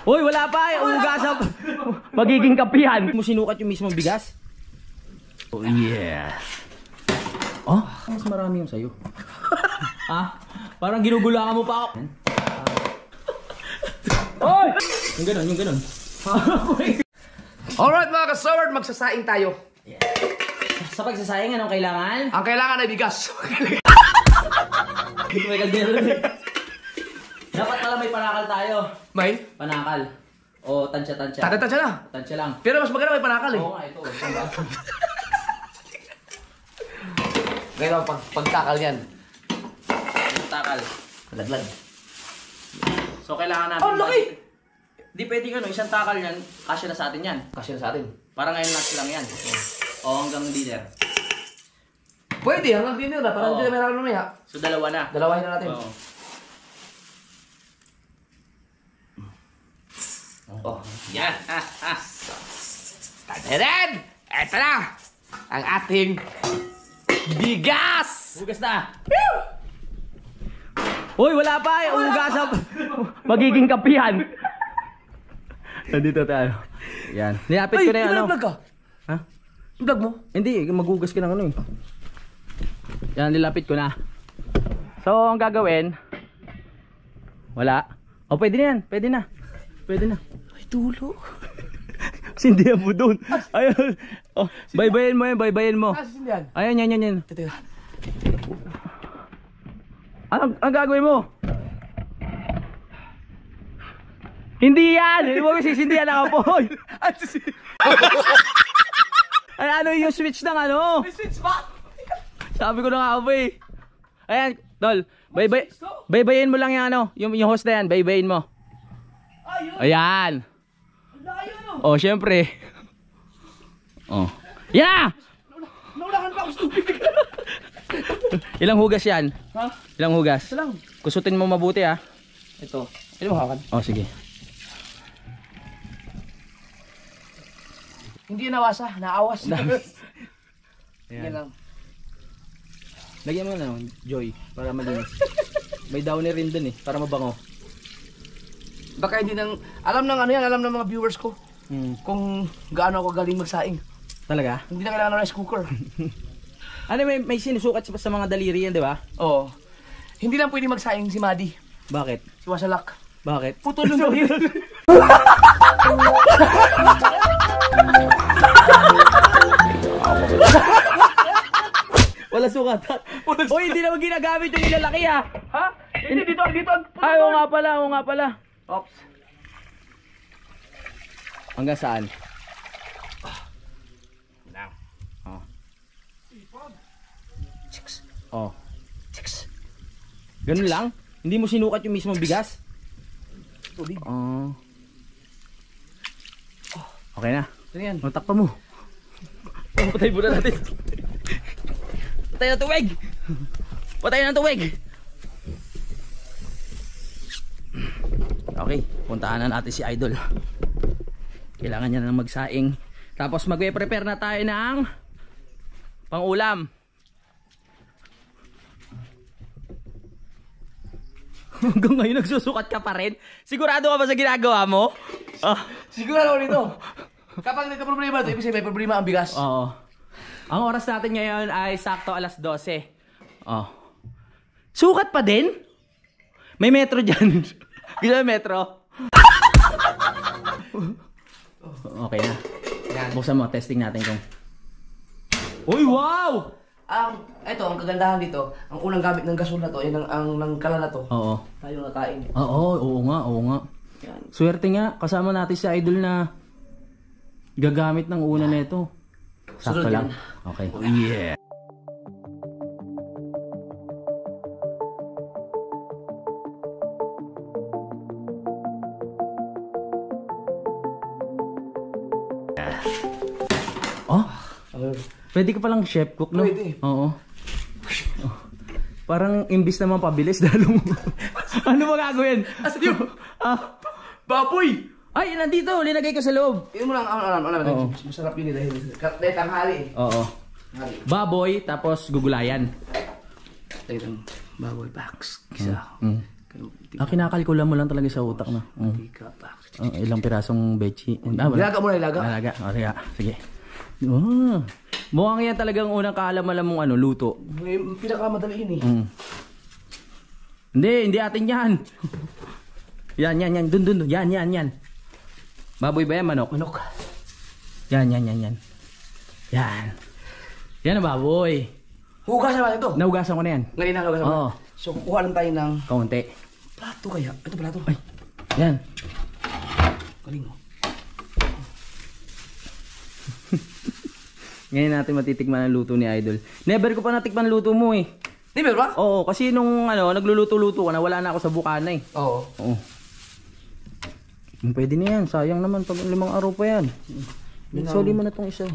Uy, wala pa eh. Ugasan. Magiging kapihan. Mo sinukat yung mismong bigas? Oh, yes. Oh, mas marami yung sayo. Ah, parang ginugulakan mo pa ako. Oy! Yung ganon, yung ganon. Alright mga ka-sword, magsasaing tayo. Yeah. Sa pagsasayang, anong kailangan? Ang kailangan ay bigas. May kaldero. Dapat pala may panakal tayo. May? Panakal. O tansya-tansya. Tansya na. Tansya lang. Pero mas maganda may panakal eh. Oo nga, ito. Ngayon pagtakal yan. Takal. Laglag. So kailangan natin. Oh, laki! Di pwedeng ano, isang takal yan, kasya na sa atin yan. Kasya na sa atin. Para ngayon lang yan. O hanggang dinner. Pwede, hanggang dinner na. Parang hindi na meron naman ya. So dalawa na. Dalawahin na natin. Oo. Oh, yan. Tadadad! Eto na! Ang ating bigas! Hugas na! Uy, wala pa eh! Ugasan! Magiging kapihan! Nandito tayo. Yan. Nilapit ko na yung ano. Vlog ka? Ha? Vlog mo? Hindi, maghugas ka ng ano eh. Yan, nilapit ko na. So, ang gagawin, wala. O, pwede na yan. Pwede na. Pwede na. Ay, tulo. Sindihan mo doon. Ayun. Oh, baybayin mo yan, baybayin mo. Sindihan. Ayan, yan. Teka. Ang gagawin mo? Hindi yan! Hindi mo sisindihan ang apoy! Ay, ano yung switch ng ano? May switch ba? Sabi ko na nga apoy. Ayan, Tol. Baybayin mo lang yung ano, yung host na yan. Baybayin mo. Ayan. Oh, syempre. Oh. Yan! Naulakan pa ako, stupid. Ilang hugas yan? Ha? Ilang hugas? Ito lang. Kusutin mo mabuti ah. Ito. Ito mo hawakan. Oh, sige. Hindi nawasa, naawas. Yan lang. Lagyan mo na ng Joy para malinis. May downer rin dun eh, para mabango. Baka hindi nang, alam ng ano yan, alam ng mga viewers ko. Kung gaano ako galing magsaing. Talaga? Hindi na kailangan ng rice cooker. Ano, may sinusukat sa mga daliri yan, di ba? Oo. Hindi lang pwede magsaing si Madi. Bakit? Si Wasalak. Bakit? Putol yung daliri. Wala sukatan. Uy, hindi naman ginagamit yung ilalaki ah. Ha? Hindi, dito. Ay, oo nga pala. Oops. Hanggang saan? Lang. Oh. Chicks. Oh. Chicks. Ganun lang? Hindi mo sinukat yung mismong bigas? Tubig. Oh. Okay na. Ano yan? Matakpa mo. Patay muna natin. Patay ng tuwig. Patay ng tuwig. Okay, puntaan na natin si Idol. Kailangan niya na magsaing. Tapos magpe-prepare na tayo ng pang-ulam. Hanggang ngayon nagsusukat ka pa rin? Sigurado ka ba sa ginagawa mo? Siguro nito. Kapag nagka-problema ito, ibig sabihin may problema ang bigas. Oo. Ang oras natin ngayon ay sakto alas 12. Oh. Sukat pa din? May metro dyan. Gusto mo metro? Okay na. Yan. Buksan mo, testing natin kung... Uy, wow! Ito, ang kagandahan dito, ang unang gamit ng gasol na to, yun ang kala na to. Oo. Tayo nakain. Oo nga. Yan. Swerte nga, kasama natin si Idol na gagamit ng una na ito. Sakto Sunod lang. yan. Okay. Oh, yeah. Oh, pwede ka palang chef cook, no? Pwede. Oo. Oh. Parang imbis naman pabilis, dalong... Ano ba gagawin? Asan yun? Baboy! Ay, nandito. Linagay ko sa loob. Yun mo lang, Oo. masarap yun dahil tanghali eh. Oo. Baboy, tapos gugulayan. Tayo ng baboy packs. Isa. Kinakalkula mo lang talaga sa utak na. Mantika, pak. Ilang pirasong bechi. Ilaga mo na, ilaga. Alaga. Sige. Oh. Mukhang yan talagang unang kaalam-alam mong ano, luto. Pinakamadali yun eh. Hindi atin yan. Yan. Dun. Yan. Baboy ba yan, manok? Manok. Yan. Yan ang baboy. Hugasan natin ito. Nahugasan ko na yan. Ngayon na hugasan mo. Oo. So kukuha lang tayo ng Kaunti. plato kaya. Ito plato. Ay. Yan. Galing mo. Ngayon natin matitikman ang luto ni Idol. Never ko pa natikman ang luto mo eh. Never ba? Oo, kasi nung nagluluto-luto ka na, wala na ako sa bukana eh. Oo. Pwede na yan, sayang naman pag 5 araw pa yan. Soli mo na tong isa.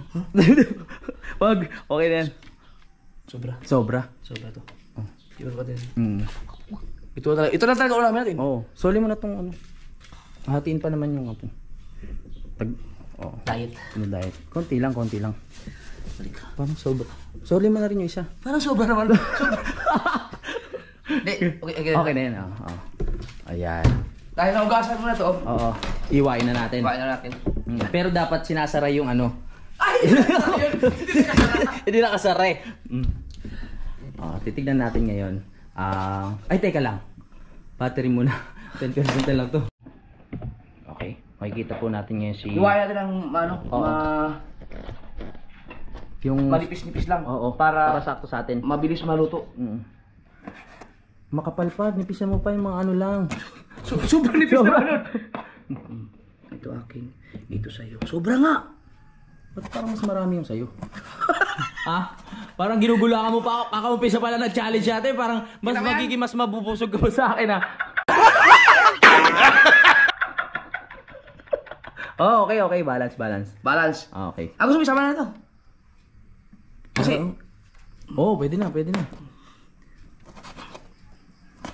Wag, okay na yan. Sobra to. Ito ba din? Ito na talaga ulam natin. Oo, soli mo na tong hatiin pa naman yung Diet. Diet. Konti lang. Parang sobra. Soli mo na rin yung isa. Parang sobra naman. Okay na yan. Ayan. Dahil nahugasan mo na to. Oo. Iwain na natin. Pero dapat sinasara yung Ay! Hindi nakasara eh. Titignan natin ngayon. Ay, teka lang. Battery muna. 10% na lang to. Okay. Makikita po natin ngayon si... Iwain natin ng yung manipis-nipis lang. Oo. Para sakto sa atin. mabilis maluto. Makapal pa. Nipisan mo pa yung mga lang. Sobrang nipis na. Ito akin. Ito sa'yo. Sobra nga. Ba't parang mas marami yung sa'yo? Parang ginugulangan mo pa ako. Kakaumpisa pala nag-challenge natin. Parang magiging mas mabubusog ka pa sa akin Okay. Balance. Okay. Gusto mo isama na ito? Kasi... pwede na.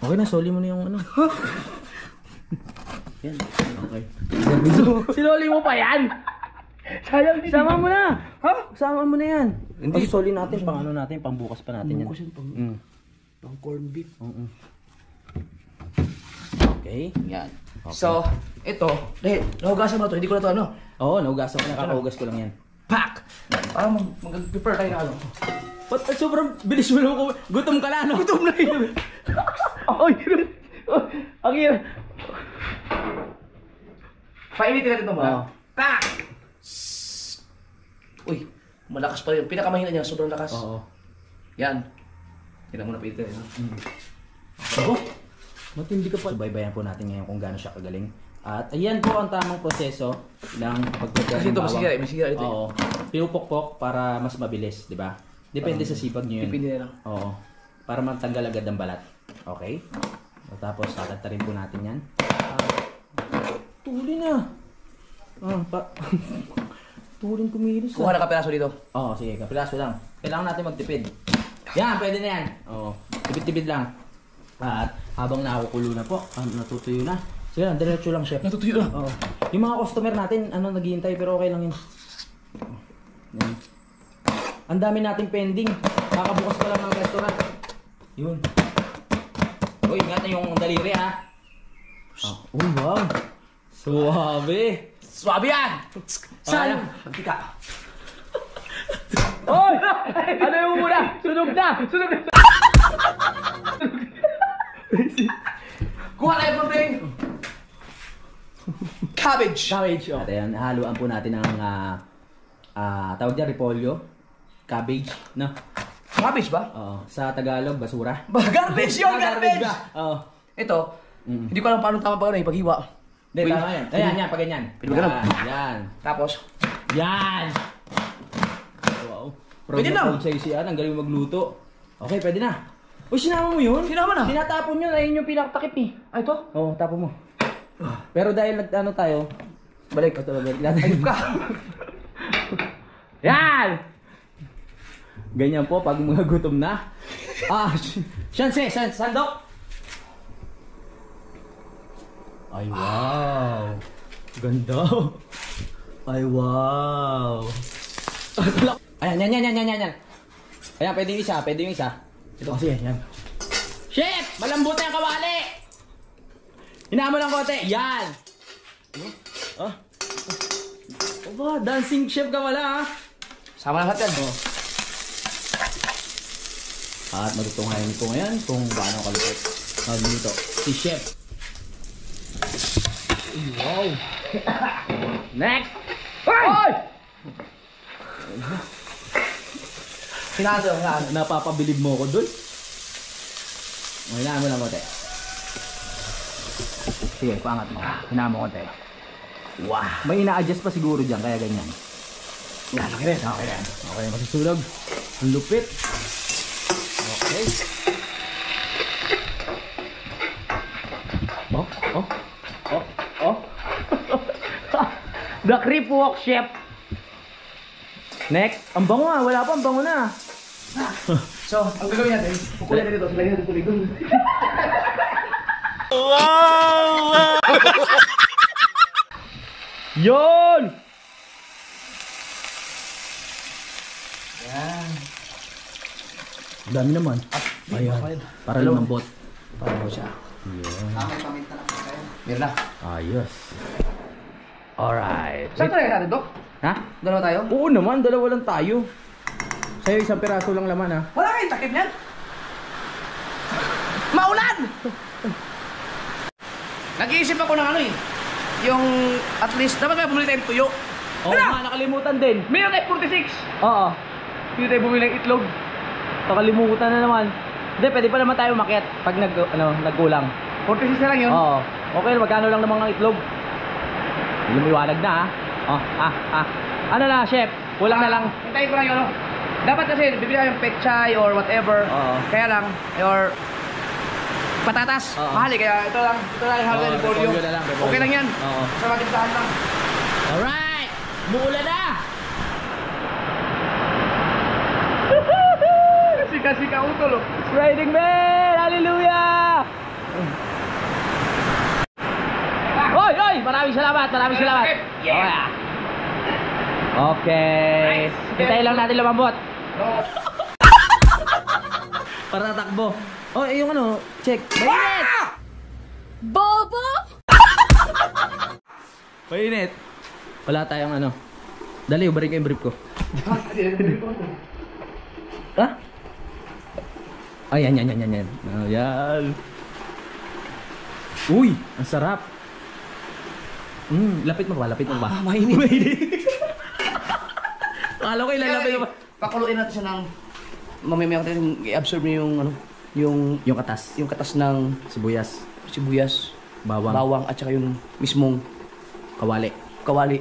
Okay na, soli mo na yung Yan. Okay. Sinoli mo pa yan? Sayang din. Sama mo na. Ha? Sama mo na yan. Hindi. Soli natin, natin, pang bukas pa natin yan. Pang corned beef. Okay. Yan. Okay. So, ito. Dahil, nahugasan mo na ito. Hindi ko na ito Oo, nahugasan ko na. Kakahugas ko lang yan. Pack! Parang mag-prepare tayo na Ba't sobrang bilis mo lang ko? Gutom ka na, no? Gutom na yun. Ang hirap. Painitin natin ito muna. Oo. Pack! Uy, malakas pa rin. Pinakamahina niya, sobrang lakas. Oo. Yan. Tignan mo na painitin. Matindi ka pa. Subaybayan po natin ngayon kung gaano siya kagaling. At ayan po ang tamang proseso ng pagpapagawa ng bawang. Kasi ito, masira ito. Oo. Pinupukpok para mas mabilis, di ba? Depende sa sipag nyo yun. Depende na lang. Oo. Para matanggal agad ang balat. Okay? Tapos tatantarin po natin yan. Tuli na. Tulin kumilos. Kuha na kapiraso dito. Oo, sige. Kapiraso lang. Kailangan natin magtipid. Yan, pwede na yan. Oo. Tipid-tipid lang. At habang nakukulo na po, natutuyo na. Sige lang, diretso lang, chef. Natutuyo na. Oo. Yung mga customer natin, naghihintay pero okay lang yun. Yan. Ang dami nating pending. Kakabukas pa lang ng restaurant. Yun. Uy, ingatan yung daliri ha. Oh, wow. Suwabe. Swabe yan! Saan? Magtika. Oy! Ano yung muna? Sunog na! Kuha tayo from thing! Cabbage! At ayan, haluan po natin ang tawag dyan, repolyo. Cabbage, no? Cabbage ba? Oo. Sa Tagalog, basura. Garbage yun! Garbage! Oo. Ito, hindi ko alam paano tama pa rin, paghiwa. Hindi, tama yan. Ayan, pag ganyan. Yan. Tapos? Yan! Wow. Pwede na. Proud sa'yo si Ann, ang galing magluto. Okay, pwede na. Uy, sinama mo yun? Sinama na? Tinatapon yun, ayun yung pinakatakip eh. Ay, ito? Oo, tapon mo. Pero dahil tayo, Balik. balik natin. Ayup ka! Yan! Ganyan po pag mga gutom na. Sandok! Ay, wow! Ganda! Ay, wow! Ayan. Ayan, pwede yung isa. Ito kasi yan. Chef! Malambot na yung kawali! Hinaan mo lang konti. Yan. Oh. Aba, dancing chef ka pala ha. Sama lahat yan. Oh. At matutunghayan ko ngayon kung paano kalupit. Dito. Si chef. Wow. Next. Hoy! Hinaan. Napapabilib mo ko dun. Hinaan mo lang konti. Sige, paangat mo. Hinaan mo konti. Wow. May ina-adjust pa siguro dyan, kaya ganyan. Yan, okay rin. Okay rin. Okay, masusunog. Ang lupit. Okay. Oh. The Creep Walk Chef. Next. Ang bango ah. Wala pa. Ang bango na. So, ang gagawin natin, kukunin natin ito. Lagyan natin tubig doon. Wow! Yon! Yan. Ang dami naman. Ayan. Para lumambot. Para mo siya. Yun. Paminta lang tayo. Meron na. Ayos. Alright. Saan tayo natin, Dok? Ha? Dalawa tayo? Oo naman. Dalawa lang tayo. Sa'yo isang piraso lang laman ha. Wala kayong takip niyan? Maulan! Nag-iisip ako ng ano eh. Yung at least, dapat tayo bumili tayong tuyo. Oo nga, nakalimutan din. Meron tayo 46. Oo. Hindi tayo bumili ng itlog. Nakalimutan na naman. Hindi, pwede pa naman tayo umakyat pag nagkulang. 46 na lang yun. Oo. Okay, magkano lang naman ang itlog? Lumiwanag na ha. Ano na, chef? Kulang na lang. Hintayin ko lang yun. Dapat kasi bibili tayo yung pechay or whatever. Oo. Kaya lang, or patatas. Oo. Mahal eh, kaya ito lang yung halo ng polio. repolyo na lang, repolyo. Okay lang yan. Oo. Sa matindahan lang. Alright! Mula na! Sika-sika utol oh. It's riding man! Hallelujah! Oy! Oy! Maraming salamat! Maraming salamat! Yeah. Okay. Nice. Hintayin lang natin lumambot. No. Para takbo. Oh, yung ano, check. Mainit! Bobo! Mainit. Wala tayong ano. Dali, ubarin ko yung brief ko. Ha? Ay, yan. Oh, yan. Uy, ang sarap. Lapit mo ba? Mainit. Akala ko ilalapit mo ba? Pakuluin natin siya ng mamaya natin i-absorb niyo yung ano, yung katas ng Sibuyas, bawang at saka yung mismong kawali.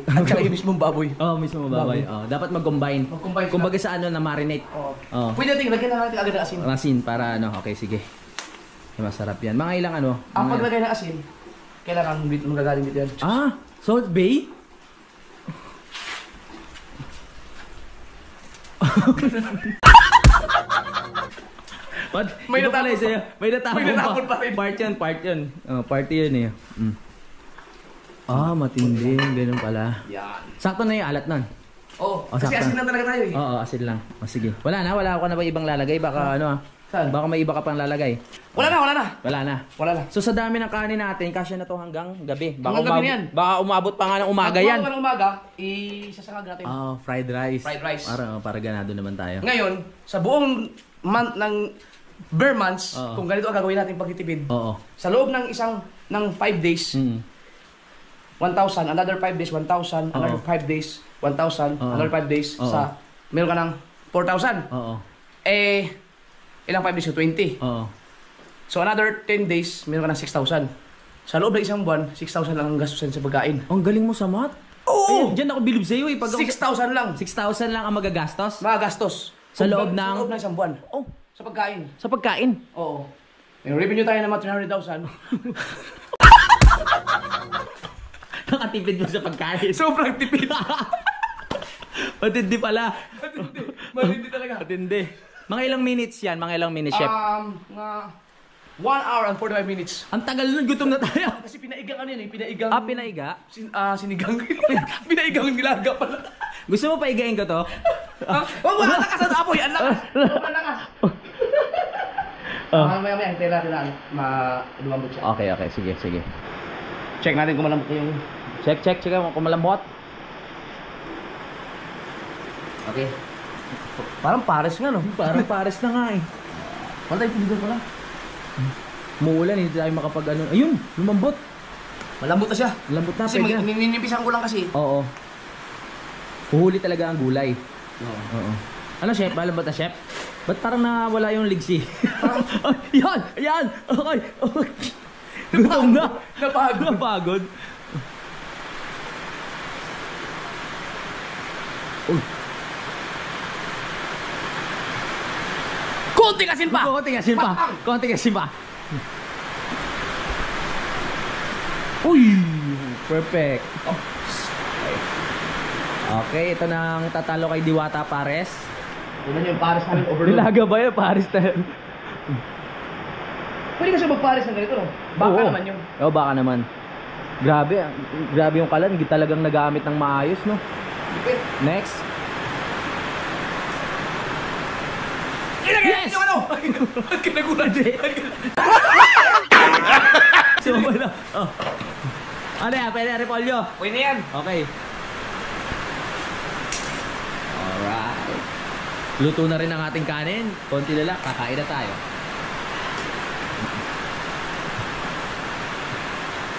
at saka yung mismong baboy. Oh, mismo baboy. Oh, dapat mag-combine. Mag-combine sila. Kumbaga sa ano na marinate. Oo. Oh. Pwede natin lagyan na natin agad ng asin. Asin para ano. Okay, sige. Masarap yan. Mga ilang ano? Ang mga- paglagay ng asin, kailangan magagaling dito yan. Salt Bay? May Iba pala natapon sa'yo. May natapon pa rin. Part yun. Oh, party yun eh. Matindi. Ganun pala. Yan. Sakto na yung alat nun. Oo. Oh, Kasi sakto. asin lang talaga tayo eh. Oo, asin lang. Sige. Wala ka na ba ibang lalagay? Baka ano Saan? Baka may iba ka pang lalagay. Wala Wala na. na. So sa dami ng kanin natin, kasya na to hanggang gabi. Hanggang gabi na yan. Baka umabot pa nga ng umaga yan. Pag umaga, isasangag natin. Fried rice. Fried rice. Para ganado naman tayo. Ngayon, sa buong month ng bare months, Oo. kung ganito ang gagawin natin pagtitipid, Oo. sa loob ng 5 days, 1,000, another 5 days, 1,000, another 5 days, 1,000, Oo. another 5 days, Oo. meron ka ng 4,000. Oo. Ilang 5 days yun? 20. Oo. So another 10 days, meron ka ng 6,000. Sa loob ng isang buwan, 6,000 lang ang gastusin sa pagkain. Ang galing mo sa math. Oo! Ayun, diyan ako bilib sa'yo eh. 6,000 lang. 6,000 lang ang magagastos Mga gastos. Sa loob ng- Sa loob ng isang buwan. Oh, Sa pagkain. sa pagkain. Oo. May revenue tayo ng mga 300,000. Nakatipid mo sa pagkain. Sobrang tipid. Matindi pala. Matindi talaga. Matindi. Mga ilang minutes yan? Mga ilang minutes, chef? Mga 1 hour and 45 minutes. Ang tagal nun, gutom na tayo. Kasi pinaigang ano yan eh, pinaigang... Pinaiga? Sinigang. Pinaigang nilaga pala. Gusto mo paigain ko to? Huwag mo, ang lakas ang apoy, ang lakas. Ang lakas. Maya, hintayin natin na lumambot siya. Okay, sige. Check natin kung malambot yung... Check kung malambot. Okay. Parang pares nga, no? Parang pares na nga eh. Wala tayong pindol pala. Muulan, hindi tayo makapag ano. Ayun, lumambot. Malambot na siya. Lambot na, Kasi pwede na. ninipisan ko lang kasi. Oo. Uhuli talaga ang gulay. Oo. Oo. Ano, chef? Malambot na, chef? Ba't parang nawala yung ligsi? Yan! Yan! Okay! Gutom na! Napagod. Uy! Konting asin pa! Konting asin pa! Patang! Konting asin pa! Uy! Perfect! Okay, ito na ang tatalo kay Diwata Pares. Tignan nyo yung pares namin overload. Nilaga ba yun? Pares tayo. Pwede kasi magpares ng ganito, no? Baka Oo. naman yung... Oo, baka naman. Grabe, grabe yung kalan. Hindi talagang nagamit ng maayos, no? Dipit. Next. Ilagay Yes! yung ano! Kinagulan din. Sumabay na. Oh. Ano yan? Pwede repolyo. Pwede yan. Okay. Alright. Luto na rin ang ating kanin. Konti na lang. Kakain na tayo.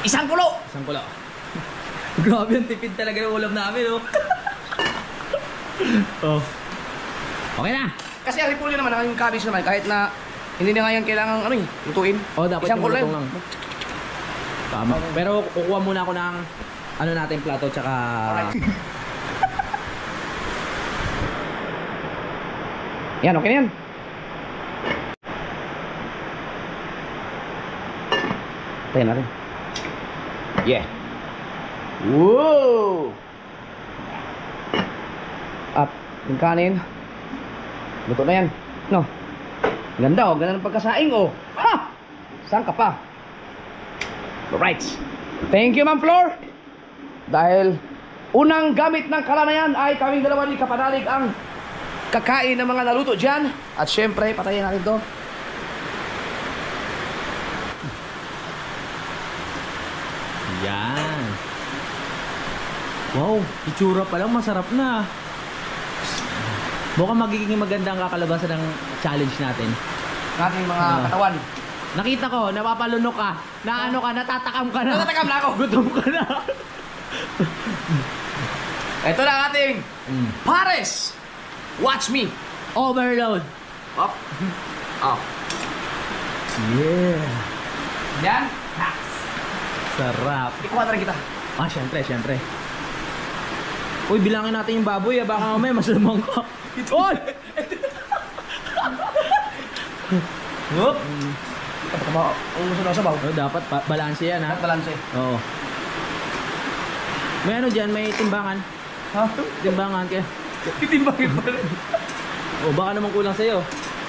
Isang kulo! Isang kulo. Grabe ang tipid talaga ng ulam namin, oh. Oh. Okay na. Kasi ang repolyo naman, ang cabbage naman, kahit na hindi na nga yan kailangan ano eh, lutuin. Oh, dapat Isang yung kulo lutong lang. Tama. Pero kukuha muna ako ng ano natin plato tsaka Alright. Yan, okay na yan. Tayo natin. Yeah. Whoa! Up. Yung kanin. Luto na yan. No. Ganda oh. Ganda ng pagkasaing oh. Ha! Saan ka pa? Alright. Thank you, Ma'am Flor. Dahil unang gamit ng kala na yan ay kaming dalawa ni Kapanalig ang kakain ng mga naluto dyan. At syempre, patayin natin to. yan. Wow, itsura pa lang masarap na. Mukhang magiging maganda ang kakalabasan ng challenge natin. Ating mga katawan. Nakita ko, napapalunok ka. Na ano ka, natatakam ka na. Natatakam na ako. Gutom ka na. Ito na ang ating Pares. Watch me. Overload. Up. Up. Yeah. Yan. Sarap. Ikuha na rin kita. Ah, syempre. Uy, bilangin natin yung baboy, baka mamaya masalamang ka. Oy! Whoop! Ang gusto na sabaw. Oh, dapat balanse yan, ha? At balanse. Oo. May ano dyan, may timbangan. Ha? Timbangan kaya. Titimbangin pa rin. O, baka naman kulang sa'yo.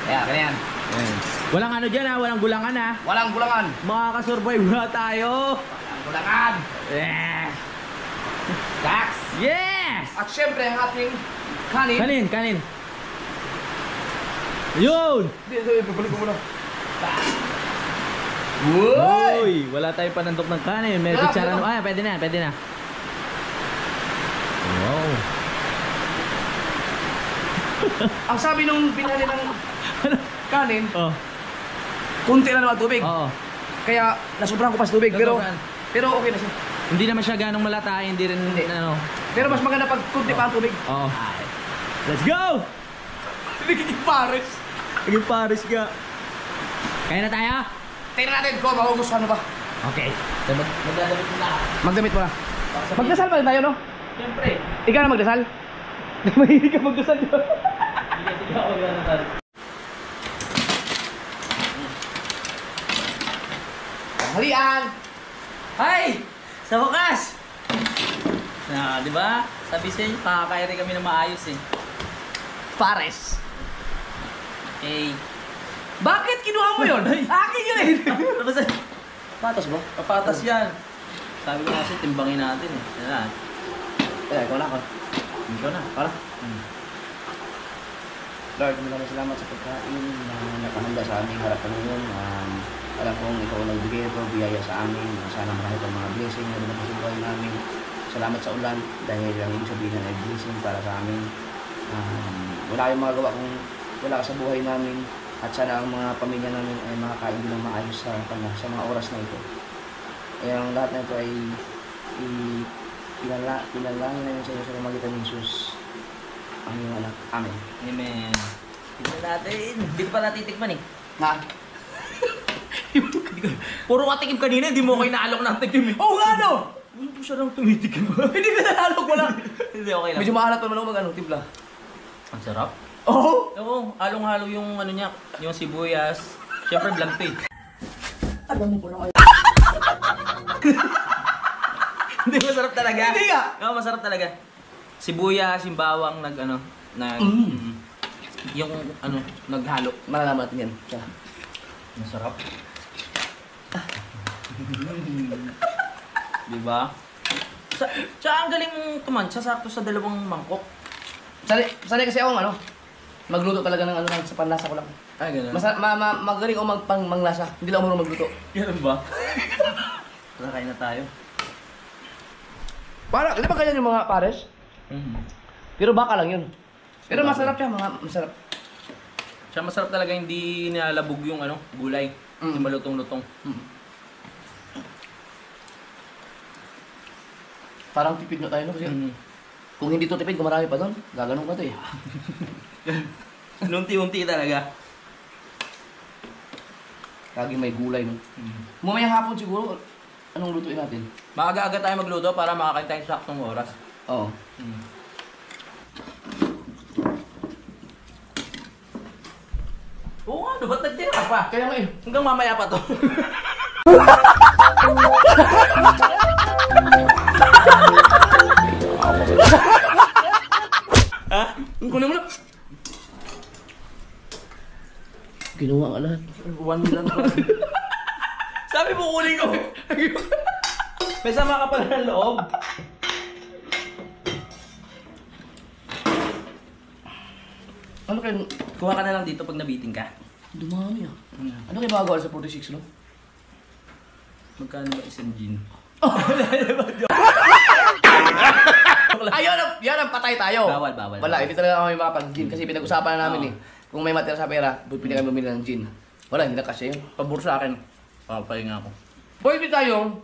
Kaya, ganyan. Ayan. Walang ano dyan, ha? Walang gulangan, ha? Walang bulangan. Makakasurvive na tayo. Walang bulangan. Yeah. Dax. Yes! At syempre, ang ating kanin. Kanin. Yun! Hindi, babalik ko muna. Uy! Uy! Wala tayong panandok ng kanin. May Wala, kutsara wala. na. Ay, pwede na. Wow. Ang sabi nung binali ng kanin, Oh. kunti lang naman tubig. Oo. Kaya nasubrahan ko pa sa tubig. Nasobrahan. Pero okay na siya. Hindi naman siya ganong malata, hindi rin ano. Pero mas maganda pag kunti pa ang tubig. Oo. Let's go! Nagiging pares. Naging Paris ka. Kaya na tayo? Tingnan natin kung magugustuhan mo ba. Okay. So, magdadamit mo na. Magdamit mo na. Magdasal pa rin tayo, no? Siyempre. Ikaw na magdasal? Mahilig ka magdasal, di ba? Sige ako magdadasal. Halian! Hi! Sa wakas! Na, di ba? Sabi sa inyo, kakakain rin kami ng maayos eh. Pares. Okay. Bakit kinuha mo yun? Akin yun eh! Basta, Patas mo? papatas yan. Sabi ko kasi timbangin natin eh. Yan na. Eh, ikaw na ako. Ikaw na, para. Lord, maraming salamat sa pagkain na nakahanda sa aming harapan ngayon. Alam kong ikaw ang nagbigay ito, biyaya sa amin. Sana marami pang mga blessing na dumating sa buhay namin. Salamat sa ulan dahil ang ibig sabihin ay blessing para sa amin. Wala kayong magagawa kung wala ka sa buhay namin. At sana ang mga pamilya namin ay makakain din ng maayos sa mga oras na ito. Kaya ang lahat na ito ay pinalangin namin sa iyo sa pamamagitan ni Jesus. Ang iyong anak. Amen. Amen. Tignan natin. Hindi ko pa natitikman eh. Na? Puro katikim kanina, hindi mo ko inaalok ng tikim eh. Oo nga no! Ano po siya lang tumitikim? Hindi ka nalok mo lang. Hindi, okay lang. Medyo maalat pa naman ako timpla. Ang sarap. Oo! Oo, halong-halo yung ano niya, yung sibuyas. Siyempre blank to eh. Alam mo ko na kayo. Hindi, masarap talaga. Hindi nga! Oo, masarap talaga. Sibuyas, yung bawang yung naghalo. Malalaman natin yan. Siya. Masarap. Diba? Ang galing mong tumansya sakto sa dalawang mangkok. Sanay kasi akong magluto talaga ng sa panlasa ko lang. Ay, gano'n. Magaling ako manglasa. Hindi lang ako marunong magluto. Ganun ba? Kain na tayo. Di ba kaya yung mga pares? Pero baka lang yun. Pero masarap siya, masarap. Siya masarap talaga, hindi nilalabog yung gulay. Yung malutong-lutong. Parang tipid na tayo kasi kung hindi to tipid, kung marami pa doon, gaganong ka to eh. Unti-unti talaga. Lagi may gulay no. Mamayang hapon siguro, anong lutuin natin? Maaga-aga tayo magluto para makakain tayo sa saktong oras. Oo. Oo nga, ba't nagtira ka pa? Kaya nga eh. Hanggang mamaya pa to. Ha? Ang kunin mo na. Ginawa ka lahat. 1 lang to. Sabi mo kunin ko. May sama ka pala ng loob. Ano kayo? Kuha ka na lang dito pag nabiting ka. Dumami ah. Ano kayo magagawa sa 46 no? Magkano ba isang gin? Ay, yan ang patay tayo. Bawal. Wala, hindi talaga kami makapag-gin kasi pinag-usapan na namin eh. Kung may matira sa pera, pwede kami bumili ng gin. Wala, hindi na kasi yun. Pabor sa akin. Papahinga ako. Pwede tayong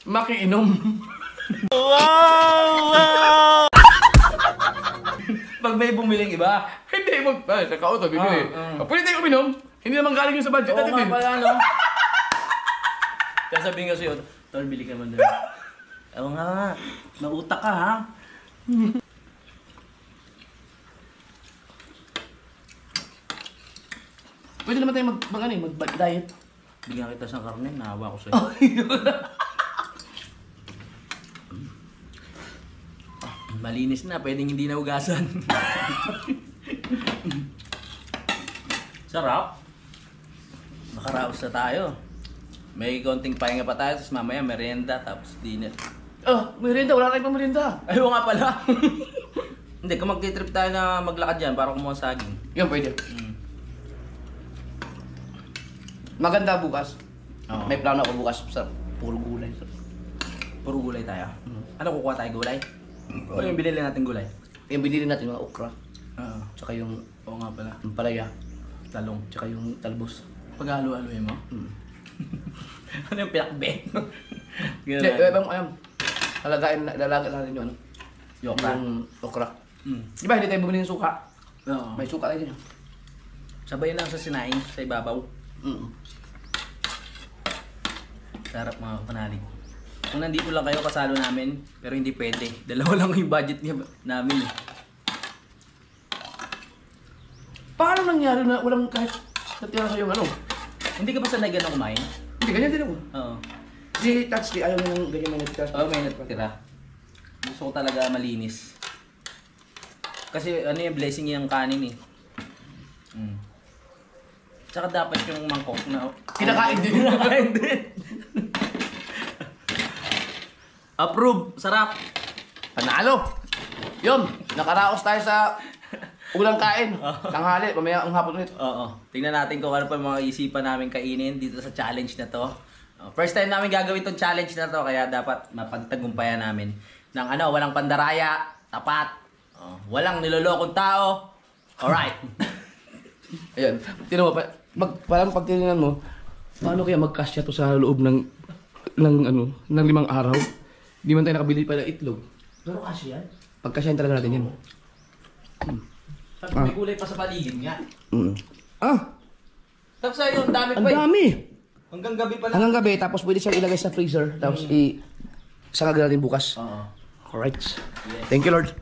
makiinom. Pag may bumiling iba. Hindi mo, sa kauto, bibili. Pwede tayong uminom. Hindi naman galing yung sa budget Oo natin nga eh. pala, no? Kaya sabihin ko sa'yo, Tol, bili ka man doon. Oo nga, nautak ka ha. Pwede naman tayo mag-diet. Bigyan kita sa karne, naawa ko sa'yo. Malinis na, pwedeng hindi na ugasan. Sarap. Nakaraos na tayo. May konting pahinga pa tayo, tapos mamaya merienda, tapos dinner. Merienda, wala tayong pamerienda. Ayaw nga pala. Hindi, kung magtitrip tayo na maglakad dyan para kumuha saging. Yan, pwede. Maganda bukas. Oo. May plano ako bukas sa puro gulay. Puro gulay tayo. Ano, kukuha tayo gulay? O yung binili natin gulay? Yung binili natin mga okra. Oo. Tsaka yung Oo nga pala. palaya. Talong. Tsaka yung talbos. Paghalo-haloin mo? Ano yung pinakbe? Hindi, Gano'n. ibang lalagay natin yung Yokra. yung okra. Di ba hindi tayo bumili ng suka? Oo. May suka tayo din. Sabay lang sa sinaing, sa ibabaw. Sarap mga kapanalig. Kung nandito lang kayo, kasalo namin. Pero hindi pwede. Dalawa lang yung budget namin eh. Paano nangyari na walang kahit natira sa yung Hindi ka ba sanay ganun kumain? Hindi, ganyan din ako. Oo. Si Tatsky, ayaw na yung ganyan may natira. Oo, may natira. Gusto ko talaga malinis. Kasi yung blessing yung kanin eh. Tsaka dapat yung mangkok na... Kinakain din. Kinakain din. Approve! Sarap! Panalo! Yun, nakaraos tayo sa Ulang kain. Tanghali, mamaya ang hapon ulit. Oo. Tingnan natin kung ano pa yung mga isipan namin kainin dito sa challenge na to. First time namin gagawin tong challenge na to, kaya dapat mapagtagumpayan namin. Ng walang pandaraya, tapat, walang nilolokong tao. Alright. Ayan, tinan mo, parang pag tinignan mo, paano kaya magkasya to sa loob ng 5 araw? Di man tayo nakabili pa ng itlog. Pero kasi yan. Pagkasyahin talaga natin yan. Sabi may kulay pa sa paligid nga. Tapos ayun, dami Ang pa eh. dami! Hanggang gabi pa lang. Hanggang gabi, tapos pwede siyang ilagay sa freezer, tapos isangag natin bukas. Oo. Alright. Thank you, Lord.